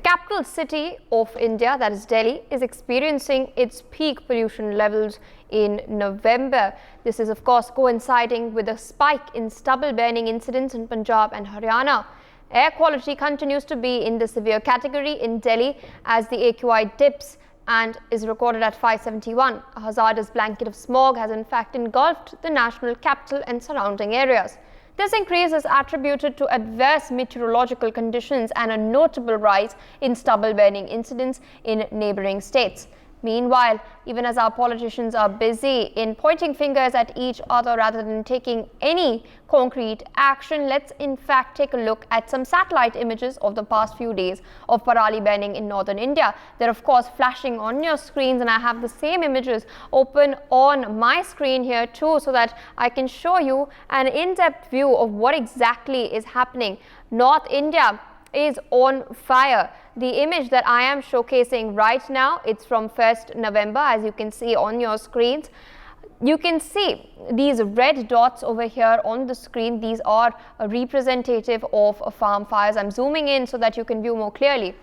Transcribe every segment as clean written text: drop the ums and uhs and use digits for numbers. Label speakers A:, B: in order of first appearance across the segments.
A: capital city of India, that is Delhi, is experiencing its peak pollution levels in November. This is, of course, coinciding with a spike in stubble burning incidents in Punjab and Haryana. Air quality continues to be in the severe category in Delhi as the AQI dips and is recorded at 571. A hazardous blanket of smog has in fact engulfed the national capital and surrounding areas. This increase is attributed to adverse meteorological conditions and a notable rise in stubble burning incidents in neighboring states. Meanwhile, even as our politicians are busy in pointing fingers at each other rather than taking any concrete action, let's in fact take a look at some satellite images of the past few days of Parali burning in northern India. They're of course flashing on your screens, and I have the same images open on my screen here too, so that I can show you an in-depth view of what exactly is happening. North India is on fire. The image that I am showcasing right now, it's from 1st November, as you can see on your screens. You can see these red dots over here on the screen. These are representative of farm fires. I'm zooming in so that you can view more clearly.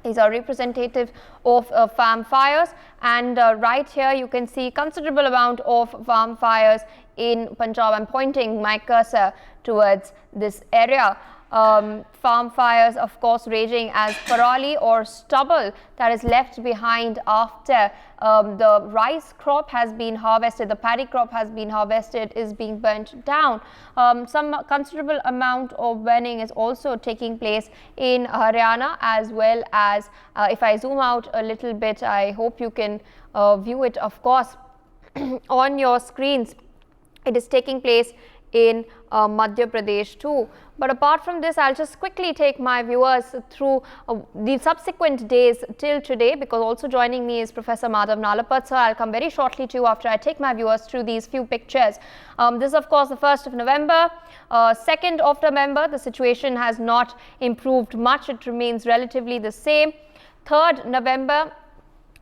A: These are representative of farm fires, and right here you can see considerable amount of farm fires in Punjab. I'm pointing my cursor towards this area. Farm fires, of course, raging as Parali or stubble that is left behind after the rice crop has been harvested, the paddy crop has been harvested, is being burnt down. Some considerable amount of burning is also taking place in Haryana, as well as if I zoom out a little bit, I hope you can view it, of course, on your screens. It is taking place in Madhya Pradesh too. But apart from this, I'll just quickly take my viewers through the subsequent days till today, because also joining me is Professor Madhav Nalapat. So I'll come very shortly to you after I take my viewers through these few pictures. This is of course the 1st of November. 2nd of November, the situation has not improved much. It remains relatively the same. 3rd November,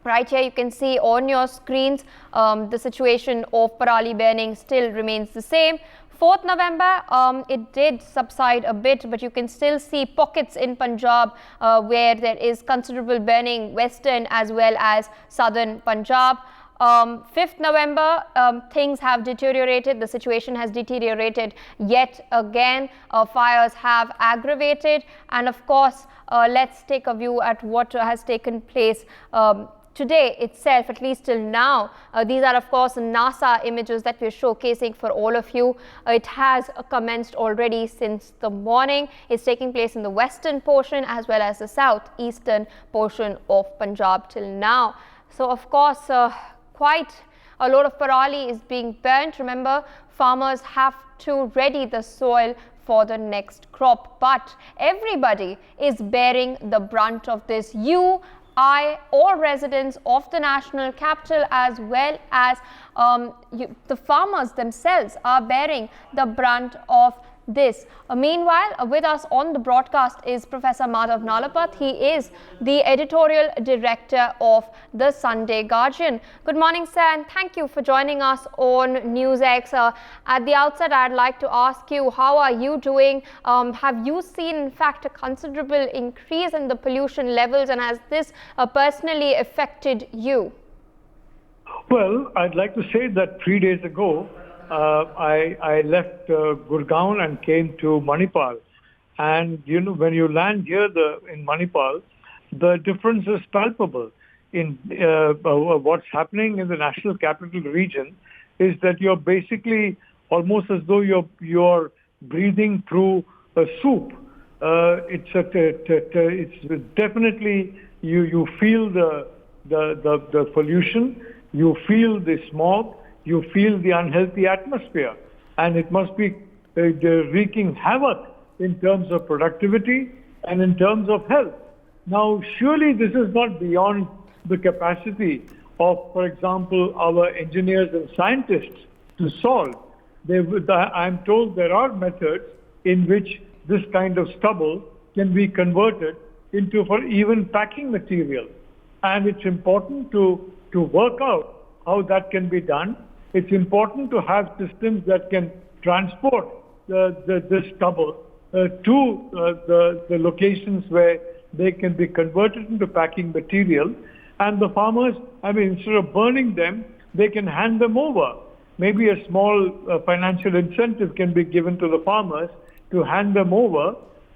A: right here you can see on your screens, the situation of Parali burning still remains the same. 4th November, it did subside a bit, but you can still see pockets in Punjab where there is considerable burning, western as well as southern Punjab. 5th November, things have deteriorated. The situation has deteriorated yet again. Fires have aggravated, and of course, let's take a view at what has taken place today itself, at least till now. These are of course NASA images that we're showcasing for all of you. It has commenced already since the morning. It's taking place in the western portion as well as the southeastern portion of Punjab till now. So of course quite a lot of Parali is being burnt. Remember, farmers have to ready the soil for the next crop, but everybody is bearing the brunt of this. All residents of the national capital, as well as the farmers themselves, are bearing the brunt of this. Meanwhile, with us on the broadcast is Professor Madhav Nalapat. He is the editorial director of the Sunday Guardian. Good morning, sir, and thank you for joining us on NewsX. At the outset, I'd like to ask you, how are you doing? Have you seen, in fact, a considerable increase in the pollution levels, and has this personally affected you?
B: Well, I'd like to say that 3 days ago, I left Gurgaon and came to Manipal. And, you know, when you land here in Manipal, the difference is palpable. In what's happening in the national capital region is that you're basically almost as though you're breathing through a soup. It's definitely, you feel the pollution, you feel the smog, you feel the unhealthy atmosphere, and it must be wreaking havoc in terms of productivity and in terms of health. Now, surely this is not beyond the capacity of, for example, our engineers and scientists to solve. I'm told there are methods in which this kind of stubble can be converted into for even packing material. And it's important to work out how that can be done. It's important to have systems that can transport the stubble to the locations where they can be converted into packing material, and the farmers, I mean, instead of burning them, they can hand them over. Maybe a small financial incentive can be given to the farmers to hand them over.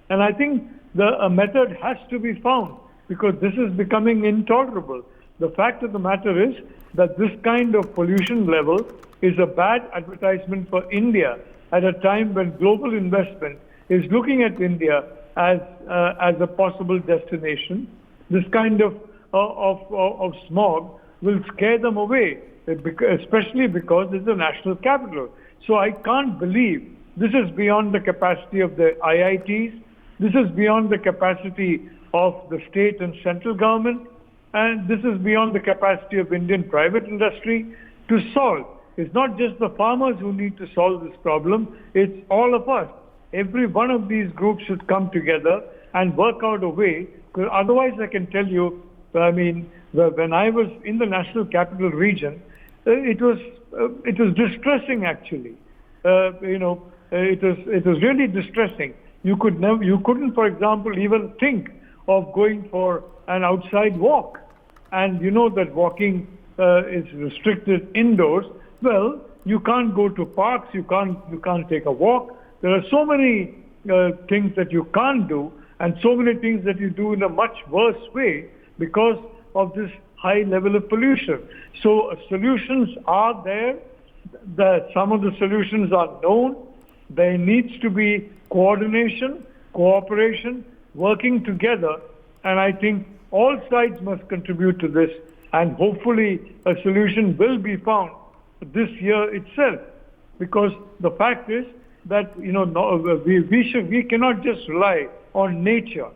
B: And I think a method has to be found, because this is becoming intolerable. The fact of the matter is that this kind of pollution level is a bad advertisement for India at a time when global investment is looking at India as a possible destination. This kind of smog will scare them away, especially because it's a national capital. So I can't believe this is beyond the capacity of the IITs. This is beyond the capacity of the state and central government. And this is beyond the capacity of Indian private industry to solve. It's not just the farmers who need to solve this problem. It's all of us. Every one of these groups should come together and work out a way. Because otherwise, I can tell you, I mean, when I was in the National Capital Region, it was distressing actually. It was really distressing. You couldn't, for example, even think of going for an outside walk, and you know that walking is restricted indoors. Well, you can't go to parks. You can't take a walk. There are so many things that you can't do, and so many things that you do in a much worse way because of this high level of pollution. So solutions are there. Some of the solutions are known. There needs to be coordination, cooperation, working together, and I think all sides must contribute to this, and hopefully a solution will be found this year itself. Because the fact is that we cannot just rely on nature,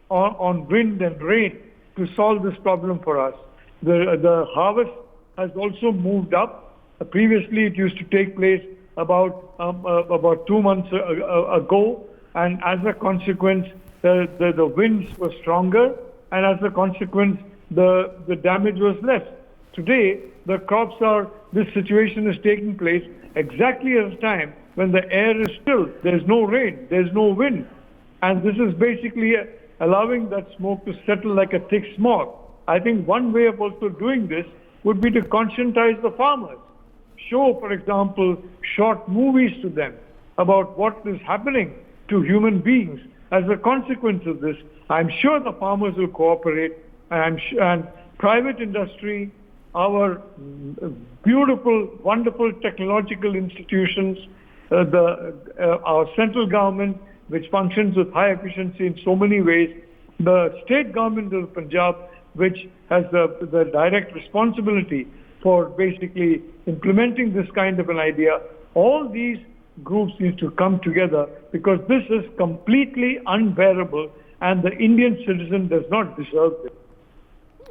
B: on wind and rain to solve this problem for us. The harvest has also moved up. Previously, it used to take place about 2 months ago, and as a consequence, the winds were stronger, and as a consequence, the damage was less. Today, this situation is taking place exactly at a time when the air is still. There's no rain, there's no wind, and this is basically allowing that smoke to settle like a thick smog. I think one way of also doing this would be to conscientize the farmers. Show, for example, short movies to them about what is happening to human beings as a consequence of this. I'm sure the farmers will cooperate, and private industry, our beautiful, wonderful technological institutions, our central government, which functions with high efficiency in so many ways, the state government of Punjab, which has the direct responsibility for basically implementing this kind of an idea. All these groups need to come together, because this is completely unbearable and the Indian citizen does not deserve this.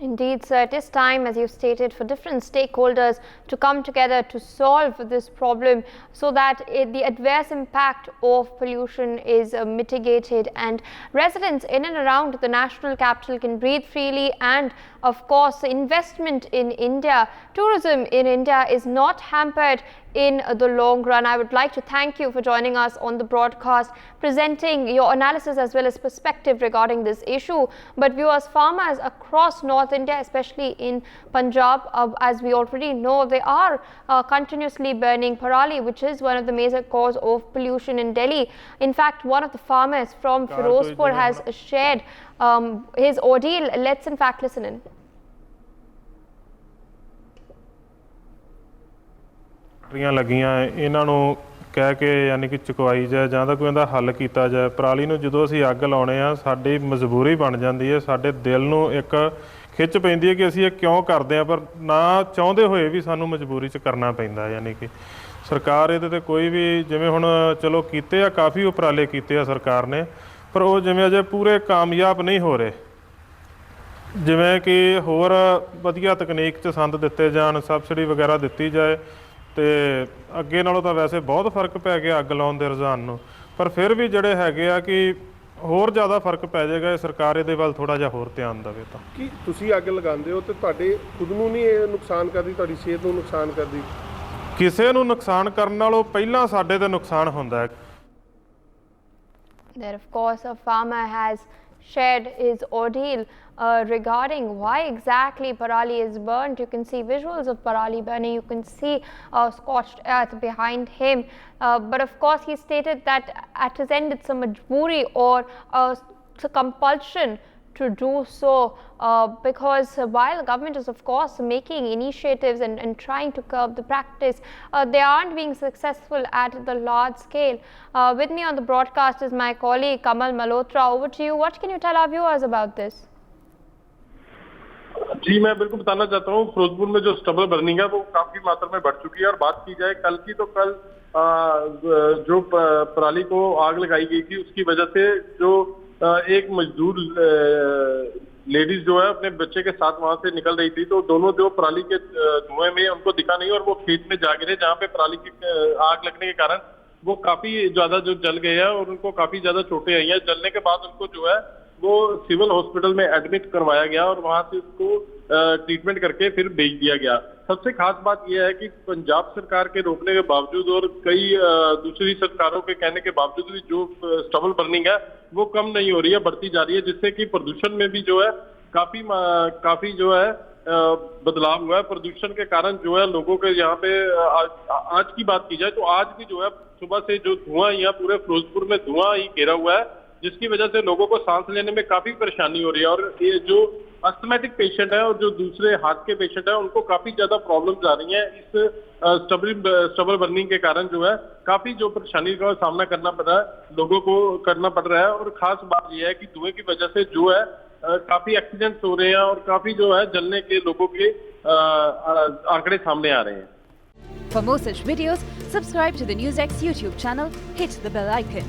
A: Indeed, sir, it is time, as you stated, for different stakeholders to come together to solve this problem so that the adverse impact of pollution is mitigated and residents in and around the national capital can breathe freely. And of course, investment in India, tourism in India is not hampered in the long run. I would like to thank you for joining us on the broadcast, presenting your analysis as well as perspective regarding this issue. But viewers, farmers across North India, especially in Punjab, as we already know, they are continuously burning Parali, which is one of the major cause of pollution in Delhi. In fact, one of the farmers from Firozpur has shared his ordeal. Let's in fact listen in.
C: ਲੱਗੀਆਂ ਇਹਨਾਂ ਨੂੰ ਕਹਿ ਕੇ ਯਾਨੀ ਕਿ ਚੁਕਵਾਈ ਜਾਏ ਜਾਂ ਤਾਂ ਕੋਈ ਇਹਦਾ ਹੱਲ ਕੀਤਾ ਜਾਏ। ਪਰਾਲੀ ਨੂੰ ਜਦੋਂ ਅਸੀਂ ਅੱਗ ਲਾਉਣੇ ਆ ਸਾਡੀ ਮਜਬੂਰੀ ਬਣ ਜਾਂਦੀ ਹੈ, ਸਾਡੇ ਦਿਲ ਨੂੰ ਇੱਕ ਖਿੱਚ ਪੈਂਦੀ ਹੈ ਕਿ ਅਸੀਂ ਇਹ ਕਿਉਂ ਕਰਦੇ ਆ, ਪਰ ਨਾ ਚਾਹੁੰਦੇ ਹੋਏ ਵੀ ਸਾਨੂੰ ਮਜਬੂਰੀ 'ਚ ਕਰਨਾ ਪੈਂਦਾ। ਯਾਨੀ ਕਿ ਸਰਕਾਰ ਇਹਦੇ 'ਤੇ ਕੋਈ ਵੀ ਜਿਵੇਂ ਹੁਣ ਚਲੋ ਕੀਤੇ ਆ, ਕਾਫੀ ਉਪਰਾਲੇ ਕੀਤੇ ਆ ਸਰਕਾਰ ਨੇ, ਪਰ ਉਹ ਜਿਵੇਂ ਅਜੇ ਪੂਰੇ ਕਾਮਯਾਬ ਨਹੀਂ ਹੋ ਰਹੇ। ਜਿਵੇਂ ਕਿ ਹੋਰ ਵਧੀਆ ਤਕਨੀਕ 'ਚ ਸੰਦ ਦਿੱਤੇ ਜਾਣ, ਸਬਸਿਡੀ ਵਗੈਰਾ ਦਿੱਤੀ ਜਾਏ, ਤੇ ਅੱਗੇ ਨਾਲੋਂ ਤਾਂ ਵੈਸੇ ਬਹੁਤ ਫਰਕ ਪੈ ਗਿਆ ਅੱਗ ਲਾਉਣ ਦੇ ਰੁਝਾਨ ਨੂੰ, ਪਰ ਫਿਰ ਵੀ ਜਿਹੜੇ ਹੈਗੇ ਆ ਕਿ ਹੋਰ ਜ਼ਿਆਦਾ ਫਰਕ ਪੈ ਜਾਏਗਾ। ਸਰਕਾਰ ਇਹਦੇ ਵੱਲ ਥੋੜ੍ਹਾ ਜਿਹਾ ਹੋਰ ਧਿਆਨ ਦੇਵੇ। ਤਾਂ
D: ਕੀ ਤੁਸੀਂ ਅੱਗ ਲਗਾਉਂਦੇ ਹੋ ਤੇ ਤੁਹਾਡੇ ਖੁਦ ਨੂੰ ਨਹੀਂ ਇਹ ਨੁਕਸਾਨ ਕਰਦੀ, ਤੁਹਾਡੀ ਸਿਹਤ ਨੂੰ ਨੁਕਸਾਨ ਕਰਦੀ?
C: ਕਿਸੇ ਨੂੰ ਨੁਕਸਾਨ ਕਰਨ ਨਾਲੋਂ ਪਹਿਲਾਂ ਸਾਡੇ ਤੇ ਨੁਕਸਾਨ ਹੁੰਦਾ ਹੈ।
A: There, of course, a farmer has shared his ordeal regarding why exactly Parali is burnt. You can see visuals of Parali burning, you can see scorched earth behind him, but of course he stated that at his end it's a majboori or it's a compulsion to do so, because while government is of course making initiatives and trying to curb the practice, they aren't being successful at the large scale. With me on the broadcast is my colleague Kamal Malhotra. Over to you. What can you tell our viewers about this?
D: जी मैं बिल्कुल बताना चाहता हूँ, फिरोजपुर में जो stubble burning है वो काफी मात्रा में बढ़ चुकी है। और बात की जाए कल की, तो कल जो पराली को आग लगाई गई थी उसकी वजह से जो एक मजदूर लेडीज जो है अपने बच्चे के साथ वहां से निकल रही थी, तो दोनों जो पराली के धुएं में उनको दिखा नहीं और वो खेत में जा गिरे जहाँ पे पराली की आग लगने के कारण वो काफी ज्यादा जो जल गए हैं और उनको काफी ज्यादा चोटें आई हैं। जलने के बाद उनको जो है वो सिविल हॉस्पिटल में एडमिट करवाया गया और वहां से उसको ट्रीटमेंट करके फिर भेज दिया गया। सबसे खास बात यह है कि पंजाब सरकार के रोकने के बावजूद और कई दूसरी सरकारों के कहने के बावजूद भी जो स्टबल बर्निंग है वो कम नहीं हो रही है, बढ़ती जा रही है, जिससे कि प्रदूषण में भी जो है काफी जो है बदलाव हुआ है। प्रदूषण के कारण जो है लोगों के यहाँ पे आज की बात की जाए तो आज भी जो है सुबह से जो धुआं यहाँ पूरे फिरोजपुर में धुआं ही घेरा हुआ है, जिसकी वजह से लोगों को सांस लेने में काफी परेशानी हो रही है। और ये जो अस्थमेटिक पेशेंट है और जो दूसरे हार्ट के पेशेंट है उनको काफी ज्यादा प्रॉब्लम्स आ रही हैं इस स्टबल बर्निंग के कारण। जो है काफी जो परेशानी का सामना करना पड़ रहा है, लोगों को करना पड़ रहा है। और खास बात यह है कि धुएं की वजह से जो है काफी एक्सीडेंट्स हो रहे हैं और काफी जो है जलने के लोगों के आंकड़े सामने आ रहे हैं।
E: For more such videos, subscribe to the NewsX YouTube channel, hit the bell icon.